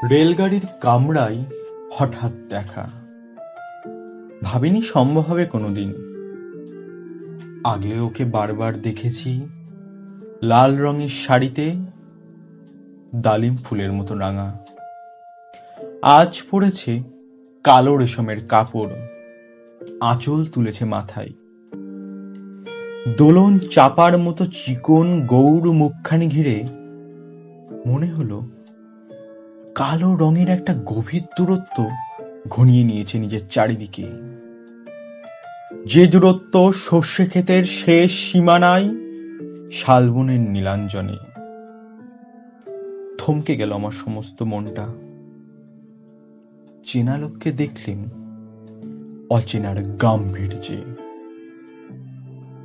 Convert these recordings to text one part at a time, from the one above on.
রেলগাড়ির কামরায় হঠাৎ দেখা, ভাবিনি সম্ভব হবে কোনোদিন। আগলে ওকে বারবার দেখেছি লাল রঙের শাড়িতে, ডালিম ফুলের মতো রাঙা। আজ পড়েছে কালো রেশমের কাপড়, আঁচল তুলেছে মাথায়। দোলন চাপার মতো চিকন গৌর মুখখানি ঘিরে মনে হলো কালো রঙের একটা গভীর দূরত্ব ঘনিয়ে নিয়েছে নিজের চারিদিকে। যে দূরত্ব সর্ষে ক্ষেতের শেষ সীমানায় শালবনের নীলাঞ্জনে। থমকে গেল আমার সমস্ত মনটা। চেনা লোককে দেখলেন অচেনার গাম্ভীর্যে।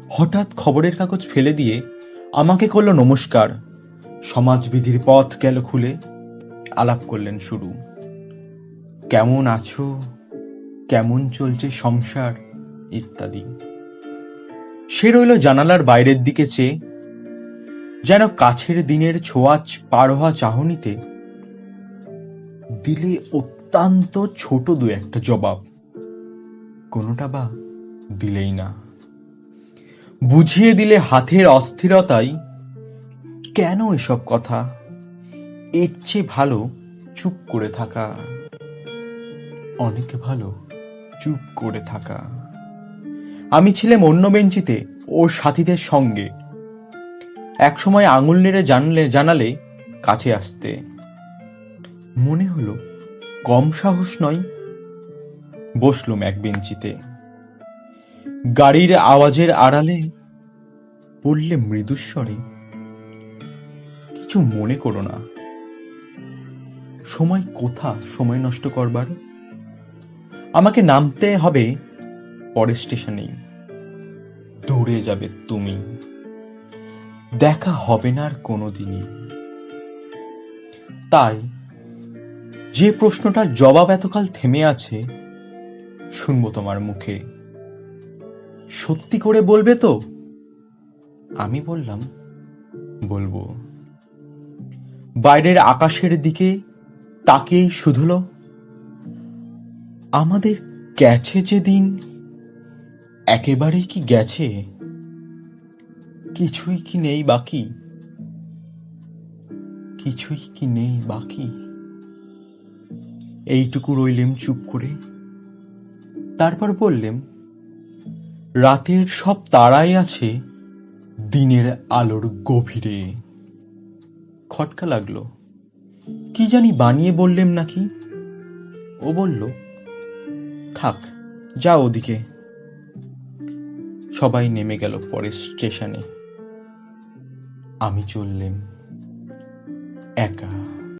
হঠাৎ খবরের কাগজ ফেলে দিয়ে আমাকে করলো নমস্কার। সমাজবিধির পথ গেল খুলে। আলাপ করলেন শুরু। কেমন আছো, কেমন চলছে সংসার ইত্যাদি। সে রইল জানালার বাইরের দিকে চেয়ে, যেন কাছের দিনের ছোঁয়াচ পার হওয়া চাহনিতে দিলে অত্যন্ত ছোট দু একটা জবাব, কোনোটা বা দিলেই না। বুঝিয়ে দিলে হাতের অস্থিরতায় কেন এসব কথা, এর চেয়ে ভালো চুপ করে থাকা, অনেক ভালো চুপ করে থাকা। আমি ছিলাম অন্য বেঞ্চিতে ওর সাথীদের সঙ্গে। একসময় আঙুল নেড়ে জানালে কাছে আসতে। মনে হলো কম সাহস নয়। বসলুম এক বেঞ্চিতে। গাড়ির আওয়াজের আড়ালে বললে মৃদুস্বরে, কিছু মনে করো না। সময় কোথা সময় নষ্ট করবার? আমাকে নামতে হবে পরের স্টেশনেই। দৌড়ে যাবে তুমি, দেখা হবে না আর কোনোদিনই। তাই যে প্রশ্নটার জবাব এতকাল থেমে আছে, শুনবো তোমার মুখে। সত্যি করে বলবে তো? আমি বললাম, বলবো। বাইরের আকাশের দিকে তাকিয়েই শুধুলো, আমাদের গেছে যে দিন একেবারেই কি গেছে? কিছুই কি নেই বাকি? কিছুই কি নেই বাকি? এইটুকু রইলেম চুপ করে। তারপর বললেম, রাতের সব তারাই আছে দিনের আলোর গভীরে। খটকা লাগলো, কি জানি বানিয়ে বললেম নাকি। ও বলল, থাক, যাও ওদিকে। সবাই নেমে গেল পরের স্টেশনে। আমি চললেম একা।